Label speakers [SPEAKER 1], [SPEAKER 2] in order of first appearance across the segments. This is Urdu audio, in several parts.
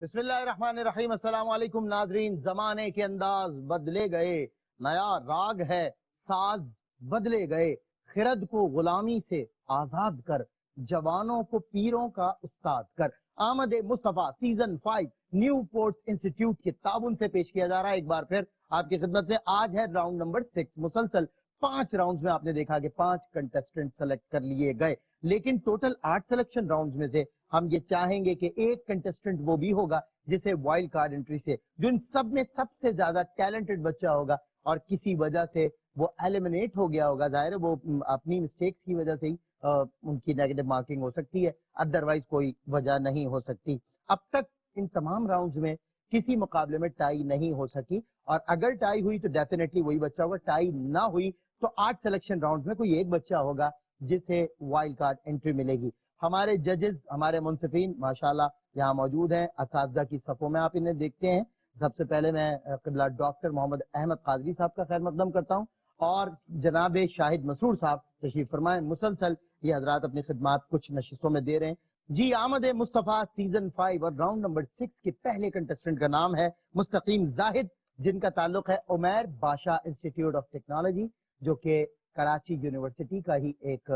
[SPEAKER 1] بسم اللہ الرحمن الرحیم۔ السلام علیکم ناظرین۔ زمانے کے انداز بدلے گئے، نیا راگ ہے ساز بدلے گئے، خرد کو غلامی سے آزاد کر، جوانوں کو پیروں کا استاد کر۔ آمد مصطفیٰ سیزن 5 نیو پورٹس انسٹیٹیوٹ کے تعاون سے پیش کیا جا رہا ہے۔ ایک بار پھر آپ کی خدمت میں آج ہے راؤنڈ نمبر 6۔ مسلسل 5 راؤنڈز میں آپ نے دیکھا کہ 5 کنٹیسٹنٹ سلیکٹ کر لیے گئے، لیکن ٹوٹل 8 سلیکشن راؤنڈز میں سے ہم یہ چاہیں گے کہ ایک کنٹیسٹنٹ وہ بھی ہوگا جسے وائلڈ کارڈ انٹری سے، جو ان سب میں سب سے زیادہ ٹیلنٹڈ بچہ ہوگا اور کسی وجہ سے وہ ایلیمنیٹ ہو گیا ہوگا۔ ظاہر ہے وہ اپنی مسٹیکس کی وجہ سے ہی ان کی نیگیٹو مارکنگ ہو سکتی ہے، ادروائز کوئی وجہ نہیں ہو سکتی۔ اب تک ان تمام راؤنڈز میں کسی مقابلے میں ٹائی نہیں ہو سکی، اور اگر ٹائی ہوئی تو ڈیفینیٹلی وہی بچہ ہوگا، ٹائی نہ ہوئی تو 8 سلیکشن راؤنڈز میں کوئی ایک بچہ ہوگا جسے وائلڈ کارڈ انٹری ملے گی۔ ہمارے ججز، ہمارے منصفین ماشاءاللہ یہاں موجود ہیں، اساتذہ کی صفوں میں آپ انہیں دیکھتے ہیں۔ سب سے پہلے میں قبلہ ڈاکٹر محمد احمد قادری صاحب کا خیر مقدم کرتا ہوں، اور جناب شاہد مسرور صاحب تشریف فرمائیں۔ مسلسل یہ حضرات اپنی خدمات کچھ نشستوں میں دے رہے ہیں۔ جی، آمد مصطفیٰ سیزن 5 اور راؤنڈ نمبر 6 کے پہلے کنٹیسٹنٹ کا نام ہے مستقیم زاہد، جن کا تعلق ہے عمیر باشا انسٹیٹیوٹ آف ٹیکنالوجی، جو کہ کراچی یونیورسٹی کا ہی ایک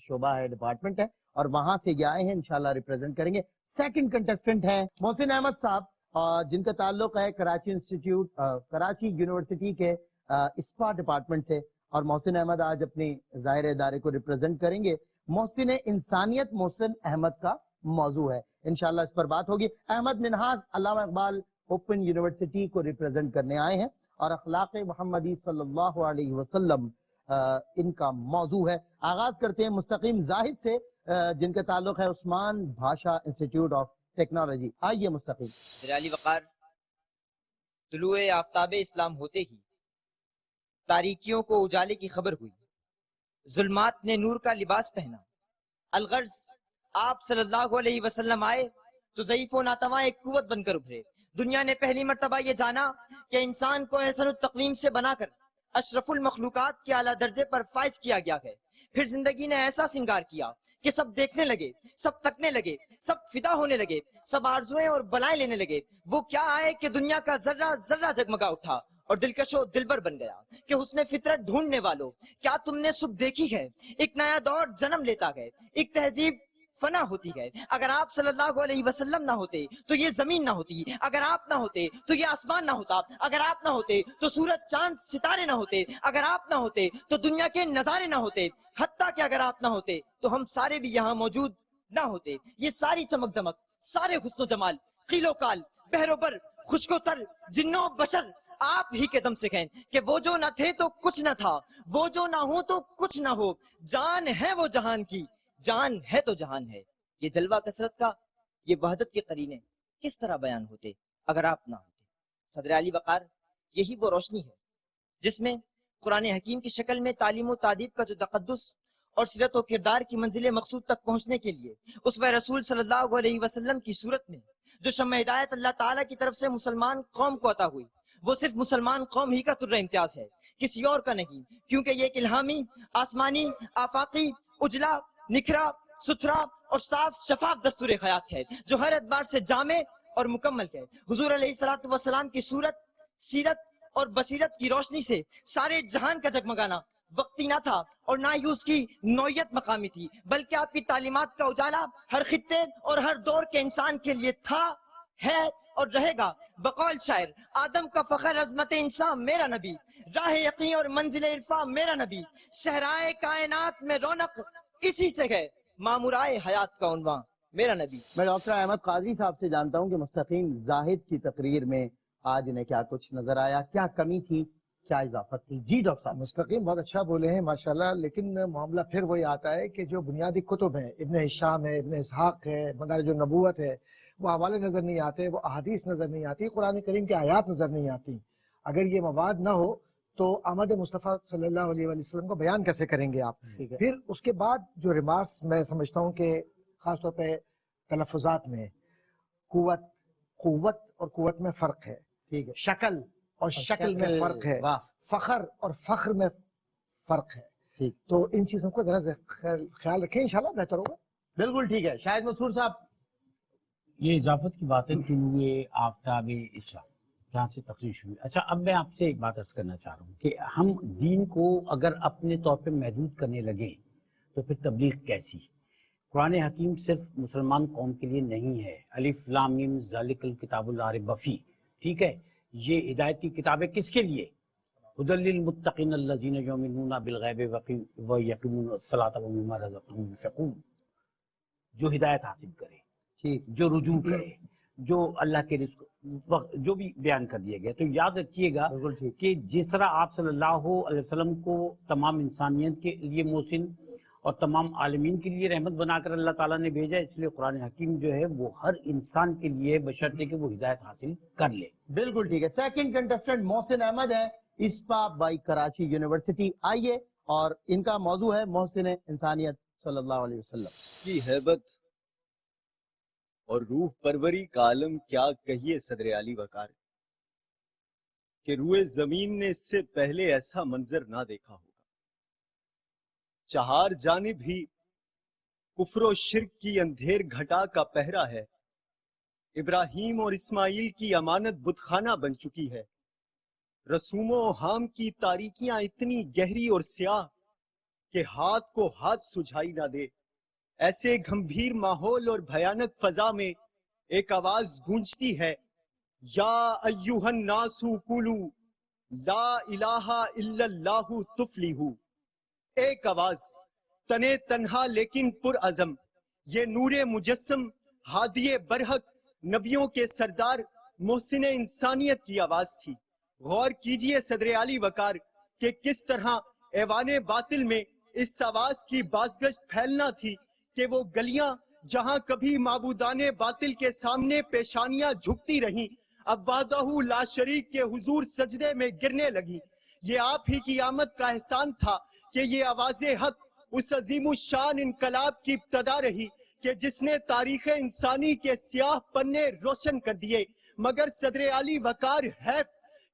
[SPEAKER 1] شعبہ ہے، ڈپارٹمنٹ ہے، اور وہاں سے یہ آئے ہیں، انشاءاللہ ریپرزینٹ کریں گے۔ سیکنڈ کنٹیسٹنٹ ہیں محسن احمد صاحب، جن کا تعلق ہے کراچی یونیورسٹی کے اسپا ڈپارٹمنٹ سے، اور محسن احمد آج اپنی ظاہر ادارے کو ریپرزینٹ کریں گے۔ محسن انسانیت محسن احمد کا موضوع ہے، انشاءاللہ اس پر بات ہوگی۔ احمد منہاز علامہ اقبال اوپن یونیورسٹی کو ریپرزینٹ کرنے آئے ہیں، اور اخلاق محمدی صلی اللہ علیہ وسلم ان کا موضوع ہے۔ آغاز کرتے ہیں مستقیم زاہد سے، جن کا تعلق ہے عثمان بھاشا انسٹیٹیوٹ آف ٹیکنالوجی۔ آئیے مستقیم۔
[SPEAKER 2] میرے علی وقار، طلوع آفتاب اسلام ہوتے ہی تاریکیوں کو اجالے کی خبر ہوئی، ظلمات نے نور کا لباس پہنا۔ الغرض آپ صلی اللہ علیہ وسلم آئے تو ضعیف و ناتواں ایک قوت بن کر ابھرے۔ دنیا نے پہلی مرتبہ یہ جانا کہ انسان کو احسن التقویم سے بنا کر اشرف المخلوقات کے اعلیٰ درجے پر فائز کیا گیا ہے۔ پھر زندگی نے ایسا سنگار کیا کہ سب دیکھنے لگے، سب تکنے لگے، سب فدا ہونے لگے، سب آرزویں اور بلائیں لینے لگے۔ وہ کیا آئے کہ دنیا کا ذرہ ذرہ جگمگا اٹھا اور دلکش و دلبر بن گیا۔ کہ حسن فطرت ڈھونڈنے والوں، کیا تم نے صبح دیکھی ہے؟ ایک نیا دور جنم لیتا ہے، ایک تہذیب فنا ہوتی ہے۔ اگر آپ صلی اللہ علیہ وسلم نہ ہوتے تو یہ زمین نہ ہوتی، اگر آپ نہ ہوتے تو یہ آسمان نہ ہوتا، اگر آپ نہ ہوتے تو سورج چاند ستارے نہ ہوتے، اگر آپ نہ ہوتے تو دنیا کے نظارے نہ ہوتے، حتیٰ کہ اگر آپ نہ ہوتے تو ہم سارے بھی یہاں موجود نہ ہوتے۔ یہ ساری چمک دمک، سارے حسن و جمال، قیل و قال، بحر و بر، خشک و تر، جنوں بشر آپ ہی کے دم سے ہیں۔ کہ وہ جو نہ تھے تو کچھ نہ تھا، وہ جو نہ ہو تو کچھ نہ ہو، جان ہے وہ جہان کی، جان ہے تو جہان ہے۔ یہ جلوہ کثرت کا، یہ وحدت کے قرینے کس طرح بیان ہوتے اگر آپ نہ ہوتے۔ صدر علی وقار، یہی وہ روشنی ہے جس میں قرآن حکیم کی شکل میں تعلیم و تعدیب کا جو تقدس اور سیرت و کردار کی منزل مقصود تک پہنچنے کے لیے اسوہ رسول صلی اللہ علیہ وسلم کی صورت میں جو شمع ہدایت اللہ تعالیٰ کی طرف سے مسلمان قوم کو عطا ہوئی، وہ صرف مسلمان قوم ہی کا طر امتیاز ہے، کسی اور کا نہیں، کیونکہ یہ ایک الہامی، آسمانی، آفاقی، اجلا، نکھرا، ستھرا اور صاف شفاف دستور حیات ہے جو ہر اعتبار سے جامع اور مکمل ہے۔ حضور علیہ السلام کی صورت، سیرت اور بصیرت کی روشنی سے سارے جہان کا جگمگانا وقتی نہ تھا، اور نہ ہی اس کی نوعیت مقامی تھی، بلکہ آپ کی تعلیمات کا اجالا ہر خطے اور ہر دور کے انسان کے لیے تھا، ہے اور رہے گا۔ بقول شاعر، آدم کا فخر عظمت انسان میرا نبی، راہ یقین اور منزل عرفان میرا نبی، صحرائے کائنات میں رونق اسی سے ہے، مامورائے حیات کا عنوان میرا نبی۔
[SPEAKER 1] میں ڈاکٹر احمد قادری صاحب سے جانتا ہوں کہ مستقیم زاہد کی تقریر میں آج انہیں کیا کچھ نظر آیا، کیا کمی تھی، کیا اضافت تھی؟ جی ڈاکٹر صاحب۔
[SPEAKER 3] مستقیم بہت اچھا بولے ہیں ماشاءاللہ، لیکن معاملہ پھر وہی آتا ہے کہ جو بنیادی کتب ہیں، ابن ہشام ہے، ابن اسحاق ہے، مدارج النبوت ہے، وہ حوالے نظر نہیں آتے، وہ احادیث نظر نہیں آتی، قرآن کریم کی آیات نظر نہیں آتی۔ اگر یہ مواد نہ ہو تو آمد مصطفیٰ صلی اللہ علیہ وسلم کو بیان کیسے کریں گے آپ؟ پھر اس کے بعد جو ریمارکس میں سمجھتا ہوں کہ خاص طور پہ تلفظات میں قوت اور قوت میں فرق ہے،
[SPEAKER 1] ٹھیک ہے،
[SPEAKER 3] شکل اور شکل میں فرق ہے، فخر اور فخر میں فرق ہے،
[SPEAKER 1] ٹھیک،
[SPEAKER 3] تو ان چیزوں کو ذرا خیال رکھیں، انشاءاللہ بہتر ہوگا۔
[SPEAKER 1] بالکل ٹھیک ہے۔ شاہد مسرور صاحب۔
[SPEAKER 4] یہ اضافت کی بات ہے طلوع آفتاب اسلام جہاں سے تقریر شروع ہوئی۔ اچھا اب میں آپ سے ایک بات عرض کرنا چاہ رہا ہوں کہ ہم دین کو اگر اپنے طور پہ محدود کرنے لگیں تو پھر تبلیغ کیسی؟ قرآن حکیم صرف مسلمان قوم کے لیے نہیں ہے۔ الف لام میم ذالک الکتاب لا ریب فیہ، ٹھیک ہے، یہ ہدایت کی کتاب ہے کس کے لیے؟ ھدی للمتقین الذین یؤمنون بالغیب ویقیمون الصلاۃ ومما رزقناہم ينفقون، جو ہدایت حاصل کرے،
[SPEAKER 1] ٹھیک،
[SPEAKER 4] جو رجوع کرے، جو اللہ کے رزق جو بھی بیان کر دیا گیا۔ تو یاد رکھیے گا
[SPEAKER 1] بالکل ٹھیک،
[SPEAKER 4] کہ جس طرح آپ صلی اللہ علیہ وسلم کو تمام انسانیت کے لیے محسن اور تمام عالمین کے لیے رحمت بنا کر اللہ تعالیٰ نے بھیجا، اس لیے قرآن حکیم جو ہے وہ ہر انسان کے لیے بشرطے کہ وہ ہدایت حاصل کر لے۔
[SPEAKER 1] بالکل ٹھیک ہے۔ سیکنڈ کنٹسٹنٹ محسن احمد ہے، اسپا بائی کراچی یونیورسٹی۔ آئیے، اور ان کا موضوع ہے محسن انسانیت صلی اللہ علیہ وسلم
[SPEAKER 5] کی ہیبت اور روح پروری کا عالم، کیا کہیے صدر علی وقار، کہ روئے زمین نے اس سے پہلے ایسا منظر نہ دیکھا ہوگا۔ چہار جانب ہی کفر و شرک کی اندھیر گھٹا کا پہرا ہے۔ ابراہیم اور اسماعیل کی امانت بتخانہ بن چکی ہے۔ رسوم و حام کی تاریکیاں اتنی گہری اور سیاہ کہ ہاتھ کو ہاتھ سجھائی نہ دے۔ ایسے گھمبھیر ماحول اور بھیانک فضا میں ایک آواز گونجتی ہے، یا ایوہ الناس قولوا لا الہ الا اللہ تفلحوا۔ ایک آواز، تنے تنہا لیکن پر عزم، یہ نور مجسم ہادی برحق نبیوں کے سردار محسن انسانیت کی آواز تھی۔ غور کیجئے صدر علی وقار کہ کس طرح ایوان باطل میں اس آواز کی بازگشت پھیلنا تھی کہ وہ گلیاں جہاں کبھی معبودان باطل کے سامنے پیشانیاں جھکتی رہیں، اب وحدہ لا شریک کے حضور سجدے میں گرنے لگی۔ یہ آپ ہی کی آمد کا احسان تھا کہ یہ آواز حق اس عظیم الشان انقلاب کی ابتدا رہی کہ جس نے تاریخ انسانی کے سیاہ پنے روشن کر دیے۔ مگر صدر علی وقار حیف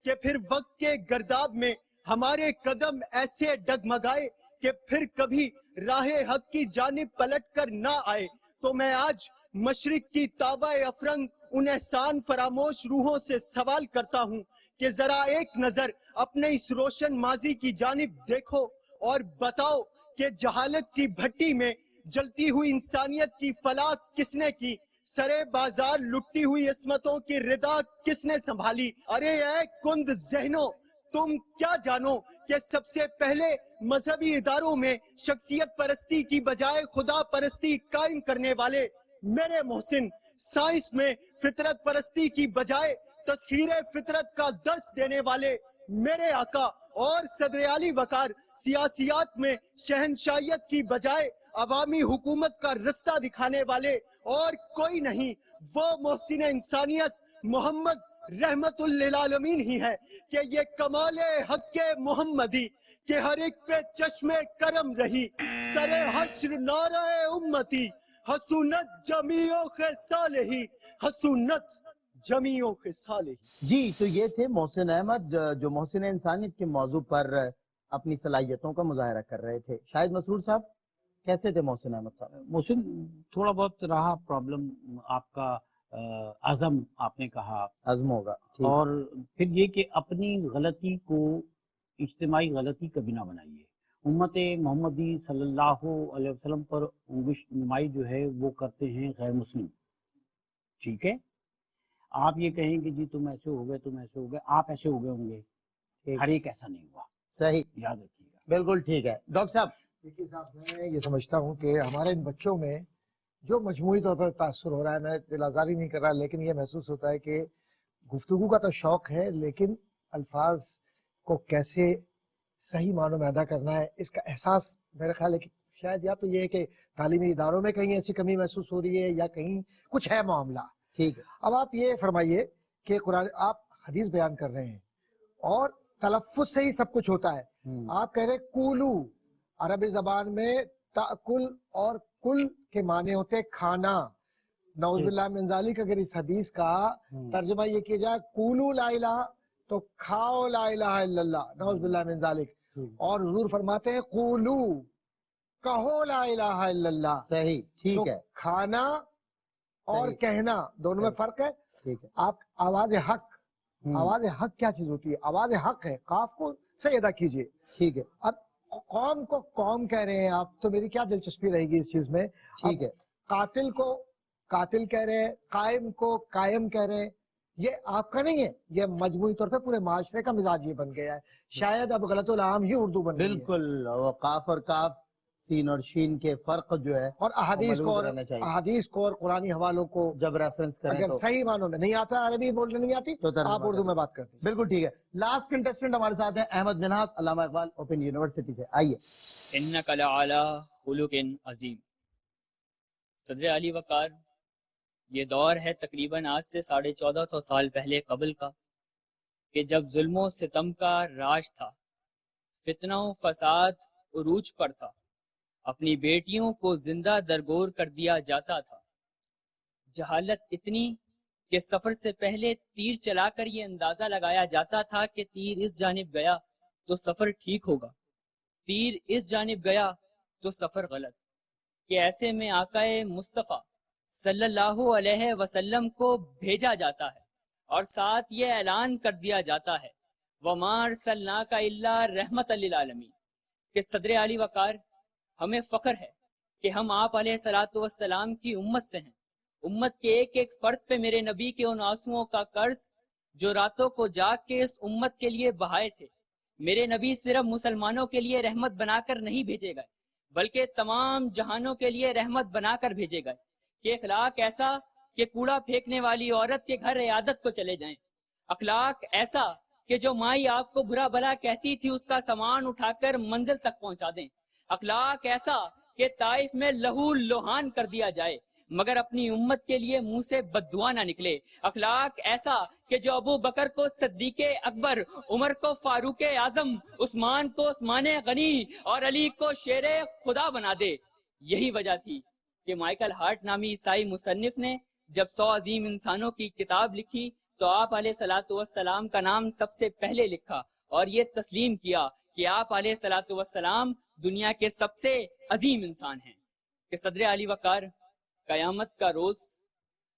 [SPEAKER 5] کہ پھر وقت کے گرداب میں ہمارے قدم ایسے ڈگمگائے کہ پھر کبھی راہ حق کی جانب پلٹ کر نہ آئے۔ تو میں آج مشرق کی تابع افرنگ ان احسان فراموش روحوں سے سوال کرتا ہوں کہ ذرا ایک نظر اپنے اس روشن ماضی کی جانب دیکھو اور بتاؤ کہ جہالت کی بھٹی میں جلتی ہوئی انسانیت کی فلاح کس نے کی؟ سرے بازار لٹتی ہوئی عصمتوں کی ردا کس نے سنبھالی؟ ارے اے کند ذہنوں، تم کیا جانو کہ سب سے پہلے مذہبی اداروں میں شخصیت پرستی کی بجائے خدا پرستی قائم کرنے والے میرے محسن، سائنس میں فطرت پرستی کی بجائے تسخیر فطرت کا درس دینے والے میرے آقا، اور صدر علی وقار سیاسیات میں شہنشاہیت کی بجائے عوامی حکومت کا رستہ دکھانے والے اور کوئی نہیں، وہ محسن انسانیت محمد رحمت للعالمین ہی ہے کہ یہ کمال حق محمدی کہ ہر ایک پہ چشم کرم رہی، سر حشر نعرہ امتی حسونت جمیع خصالہ، حسونت جمیع خصالہ۔
[SPEAKER 1] جی، تو یہ تھے محسن احمد جو محسن انسانیت کے موضوع پر اپنی صلاحیتوں کا مظاہرہ کر رہے تھے۔ شاہد مسرور صاحب، کیسے تھے محسن احمد صاحب؟
[SPEAKER 4] محسن تھوڑا بہت رہا پرابلم آپ کا، عزم آپ نے کہا،
[SPEAKER 1] عزم ہوگا، ٹھیک۔
[SPEAKER 4] اور پھر یہ کہ اپنی غلطی کو اجتماعی غلطی کبھی نہ بنائیے۔ امت محمدی صلی اللہ علیہ وسلم پر انگشت نمائی جو ہے وہ کرتے ہیں غیر مسلم، ٹھیک ہے؟ آپ یہ کہیں کہ جی تم ایسے ہو گئے، تم ایسے ہو گئے، آپ ایسے ہو گئے ہوں گے، ہر ایک ایسا نہیں ہوا،
[SPEAKER 1] صحیح،
[SPEAKER 4] یاد رکھیے گا۔
[SPEAKER 1] بالکل ٹھیک ہے۔ ڈاکٹر صاحب،
[SPEAKER 3] دیکھیے صاحب، میں یہ سمجھتا ہوں کہ ہمارے ان بچوں میں جو مجموعی طور پر تاثر ہو رہا ہے، میں دل آزاری نہیں کر رہا، لیکن یہ محسوس ہوتا ہے کہ گفتگو کا تو شوق ہے، لیکن الفاظ کو کیسے صحیح معنوں میں ادا کرنا ہے اس کا احساس میرے خیال ہے کہ شاید یا تو یہ ہے کہ تعلیمی اداروں میں کہیں ایسی کمی محسوس ہو رہی ہے یا کہیں کچھ ہے معاملہ۔
[SPEAKER 1] ٹھیک ہے۔
[SPEAKER 3] اب آپ یہ فرمائیے کہ قرآن آپ حدیث بیان کر رہے ہیں اور تلفظ سے ہی سب کچھ ہوتا ہے۔ آپ کہہ رہے کولو، عربی زبان میں تاکل اور کل کے معنی ہوتے کھانا۔ نعوذ باللہ من ذالک، اگر اس حدیث کا ترجمہ یہ کیا جائے کولو لا الہ تو کھاؤ لا الہ الا اللہ، نعوذ باللہ من ذالک، اور حضور فرماتے ہیں قولو، کہو لا الہ الا اللہ،
[SPEAKER 1] صحیح، ٹھیک ہے۔
[SPEAKER 3] کھانا اور
[SPEAKER 1] صحیح
[SPEAKER 3] کہنا دونوں میں فرق ہے.
[SPEAKER 1] ٹھیک ہے
[SPEAKER 3] آپ آواز حق،
[SPEAKER 1] ہم،
[SPEAKER 3] آواز حق کیا چیز ہوتی ہے؟ آواز حق ہے، قاف کو صحیح ادا کیجئے.
[SPEAKER 1] ٹھیک ہے
[SPEAKER 3] اب قوم کو قوم کہہ رہے ہیں آپ، تو میری کیا دلچسپی رہے گی اس چیز میں؟
[SPEAKER 1] ٹھیک ہے
[SPEAKER 3] قاتل کو قاتل کہہ رہے ہیں، قائم کو قائم کہہ رہے ہیں. یہ آپ کا نہیں ہے، یہ مجموعی طور پہ پورے معاشرے کا مزاج یہ بن گیا ہے. شاید اب غلط العام ہی اردو بن گئی ہے.
[SPEAKER 1] بالکل. وہ قاف اور کاف، سین اور شین کے فرق جو ہے
[SPEAKER 3] اور
[SPEAKER 1] وہ
[SPEAKER 3] احادیث کو
[SPEAKER 1] ملحوظ رہنا چاہیے.
[SPEAKER 3] احادیث کو اور قرآنی حوالوں کو
[SPEAKER 1] جب ریفرنس کریں
[SPEAKER 3] اگر
[SPEAKER 1] تو
[SPEAKER 3] صحیح معنوں میں نہیں آتا، عربی بولنے نہیں آتی،
[SPEAKER 1] تو ترجمہ
[SPEAKER 3] آپ اردو
[SPEAKER 1] کریں.
[SPEAKER 3] میں بات کرتے ہیں.
[SPEAKER 1] بالکل ٹھیک ہے. لاسٹ کنٹسٹنٹ ہمارے ساتھ ہیں احمد منہاس، علامہ اقبال اوپن یونیورسٹی سے. آئیے.
[SPEAKER 6] انک لعلی خلق عظیم. صدر علی وقار، یہ دور ہے تقریباً آج سے 1450 سال پہلے قبل کا، کہ جب ظلم و ستم کا راج تھا، فتنہ و فساد عروج پر تھا، اپنی بیٹیوں کو زندہ درگور کر دیا جاتا تھا. جہالت اتنی کہ سفر سے پہلے تیر چلا کر یہ اندازہ لگایا جاتا تھا کہ تیر اس جانب گیا تو سفر ٹھیک ہوگا، تیر اس جانب گیا تو سفر غلط. کہ ایسے میں آقائے مصطفیٰ صلی اللہ علیہ وسلم کو بھیجا جاتا ہے اور ساتھ یہ اعلان کر دیا جاتا ہے وَمَا أَرْسَلْنَاكَ إِلَّا رَحْمَةً لِلْعَالَمِينَ، کہ صدر علی وقار ہمیں فخر ہے کہ ہم آپ علیہ الصلوۃ والسلام کی امت سے ہیں. امت کے ایک ایک فرد پہ میرے نبی کے ان آنسوؤں کا قرض جو راتوں کو جاگ کے اس امت کے لیے بہائے تھے. میرے نبی صرف مسلمانوں کے لیے رحمت بنا کر نہیں بھیجے گئے بلکہ تمام جہانوں کے لیے رحمت بنا کر بھیجے گئے. کہ اخلاق ایسا کہ کوڑا پھینکنے والی عورت کے گھر عیادت کو چلے جائیں. اخلاق ایسا کہ جو مائی آپ کو برا بھلا کہتی تھی اس کا سامان اٹھا کر منزل تک پہنچا دیں. اخلاق ایسا کہ طائف میں لہو لوہان کر دیا جائے مگر اپنی امت کے لیے منہ سے بددعا نہ نکلے. اخلاق ایسا کہ جو ابو بکر کو صدیق اکبر، عمر کو فاروق اعظم، عثمان کو عثمان غنی اور علی کو شیر خدا بنا دے. یہی وجہ تھی کہ مائیکل ہارٹ نامی عیسائی مصنف نے جب 100 عظیم انسانوں کی کتاب لکھی تو آپ علیہ الصلوۃ والسلام کا نام سب سے پہلے لکھا اور یہ تسلیم کیا کہ آپ علیہ الصلوۃ والسلام دنیا کے سب سے عظیم انسان ہیں. کہ صدر علی وقار، قیامت کا روز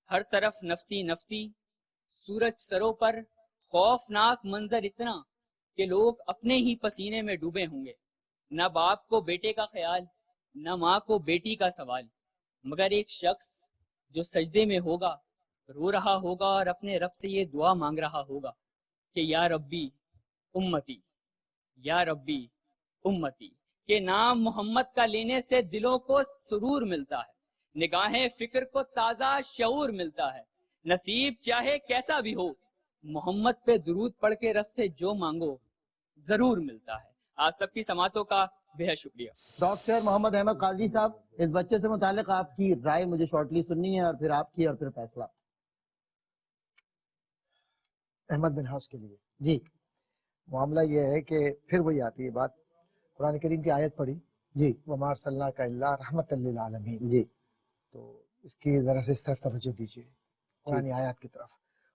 [SPEAKER 6] ہر طرف نفسی نفسی، سورج سروں پر خوفناک منظر اتنا کہ لوگ اپنے ہی پسینے میں ڈوبے ہوں گے. نہ باپ کو بیٹے کا خیال، نہ ماں کو بیٹی کا سوال، مگر ایک شخص جو سجدے میں ہوگا، رو رہا ہوگا اور اپنے رب سے یہ دعا مانگ رہا ہوگا کہ یا ربی امتی، یا ربی امتی. کہ نام محمد کا لینے سے دلوں کو سرور ملتا ہے، نگاہیں فکر کو تازہ شعور ملتا ہے. نصیب چاہے کیسا بھی ہو، محمد پہ درود پڑھ کے رب سے جو مانگو ضرور ملتا ہے. آپ سب کی سماعتوں کا بے حد شکریہ.
[SPEAKER 1] ڈاکٹر محمد احمد قادری صاحب، اس بچے سے متعلق آپ کی رائے مجھے شارٹلی سننی ہے، اور پھر آپ کی اور پھر فیصلہ.
[SPEAKER 3] احمد منہاس کے لیے
[SPEAKER 1] جی
[SPEAKER 3] معاملہ یہ ہے کہ پھر وہی آتی ہے بات، قرآن کریم کی آیت پڑھی
[SPEAKER 1] جی
[SPEAKER 3] وَمَا أَرْسَلْنَاكَ إِلَّا رَحْمَةً لِلْعَالَمِينَ،
[SPEAKER 1] جی
[SPEAKER 3] تو اس کی ذرا سے اس طرف توجہ دیجیے، قرآن آیات کی طرف.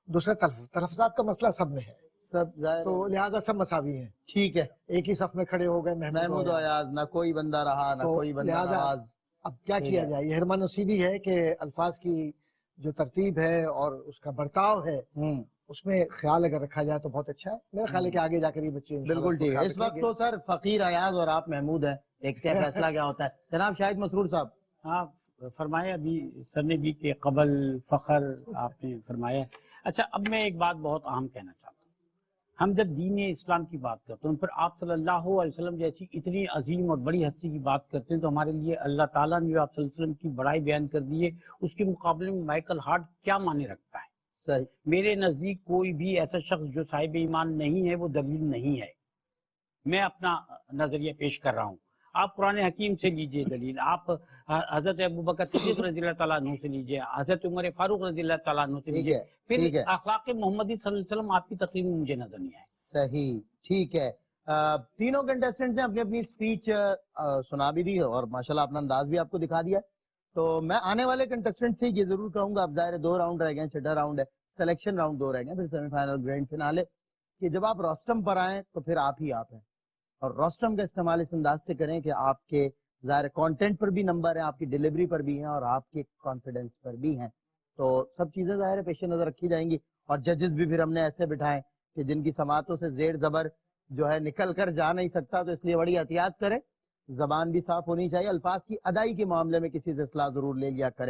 [SPEAKER 3] دوسرا تلفظات کا مسئلہ سب میں ہے،
[SPEAKER 1] سب ظاہر
[SPEAKER 3] تو
[SPEAKER 1] ہے.
[SPEAKER 3] لہٰذا سب مساوی ہیں.
[SPEAKER 1] ٹھیک ہے.
[SPEAKER 3] ایک ہی صف میں کھڑے ہو گئے
[SPEAKER 1] محمود و ایاز، نہ کوئی بندہ رہا نہ
[SPEAKER 3] تو
[SPEAKER 1] کوئی بندہ
[SPEAKER 3] لہٰذا
[SPEAKER 1] نواز.
[SPEAKER 3] اب کیا
[SPEAKER 1] ٹھیک
[SPEAKER 3] کیا
[SPEAKER 1] ہے.
[SPEAKER 3] جائے؟ یہ حرمان نصیبی ہے کہ الفاظ کی جو ترتیب ہے اور اس کا برتاؤ ہے
[SPEAKER 1] ہوں
[SPEAKER 3] اس میں خیال اگر رکھا جائے تو بہت اچھا ہے. میرا خیال ہے کہ آگے جا کر یہ بچے انشاءاللہ
[SPEAKER 1] بالکل
[SPEAKER 3] اس کو
[SPEAKER 1] ٹھیک ہے.
[SPEAKER 3] خیال
[SPEAKER 1] اس وقت
[SPEAKER 3] رکھیں
[SPEAKER 1] تو
[SPEAKER 3] گے.
[SPEAKER 1] سر فقیر ایاز اور آپ محمود ہیں، دیکھتے ہیں فیصلہ کیا ہوتا ہے. جناب شاہد مسرور صاحب.
[SPEAKER 4] ہاں فرمایا ابھی سر نے بھی کہ قبل فخر آپ نے فرمایا. اچھا اب میں ایک بات بہت اہم کہنا چاہتا ہوں. ہم جب دین اسلام کی بات کرتے ہیں، پھر آپ صلی اللہ علیہ وسلم جیسی اتنی عظیم اور بڑی ہستی کی بات کرتے ہیں، تو ہمارے لیے اللہ تعالیٰ نے جو آپ صلی اللہ علیہ وسلم کی بڑائی بیان کر دی ہے، اس کے مقابلے میں مائیکل ہارٹ کیا معنی رکھتا ہے؟
[SPEAKER 1] صحیح.
[SPEAKER 4] میرے نزدیک کوئی بھی ایسا شخص جو صاحب ایمان نہیں ہے وہ دلیل نہیں ہے. میں اپنا نظریہ پیش کر رہا ہوں. آپ قرآن حکیم سے لیجئے دلیل، آپ حضرت ابوبکر صدیق رضی اللہ تعالیٰ عنہ سے لیجئے، حضرت عمر فاروق رضی اللہ تعالیٰ عنہ سے
[SPEAKER 1] ٹھیک
[SPEAKER 4] لیجئے.
[SPEAKER 1] ہے.
[SPEAKER 4] پھر
[SPEAKER 1] ٹھیک ہے.
[SPEAKER 4] اخلاق محمدی صلی اللہ علیہ وسلم آپ کی تقریر میں مجھے نظر نہیں آئے.
[SPEAKER 1] صحیح. ٹھیک ہے. تینوں کنٹیسٹنٹس نے اپنی اپنی اسپیچ سنا بھی دی اور ماشاءاللہ اپنا انداز بھی آپ کو دکھا دیا. تو میں آنے والے کنٹیسٹنٹ سے یہ ضرور کہوں گا، اب ظاہر ہے 2 راؤنڈ رہ گئے، چھٹا راؤنڈ ہے، سلیکشن راؤنڈ 2 رہ گئے، پھر سیمی فائنل گرینڈ فنالے، کہ جب آپ روسٹم پر آئیں تو پھر آپ ہی آپ ہیں، اور روسٹم کا استعمال اس انداز سے کریں کہ آپ کے ظاہر کانٹینٹ پر بھی نمبر ہیں، آپ کی ڈیلیوری پر بھی ہیں، اور آپ کے کانفیڈنس پر بھی ہیں. تو سب چیزیں ظاہر ہے پیش نظر رکھی جائیں گی، اور ججز بھی پھر ہم نے ایسے بٹھائے کہ جن کی سماعتوں سے زیر زبر جو ہے نکل کر جا نہیں سکتا، تو اس لیے بڑی احتیاط کریں، زبان بھی صاف ہونی چاہیے، الفاظ کی ادائی کے معاملے میں کسی سے اصلاح ضرور لے لیا کریں۔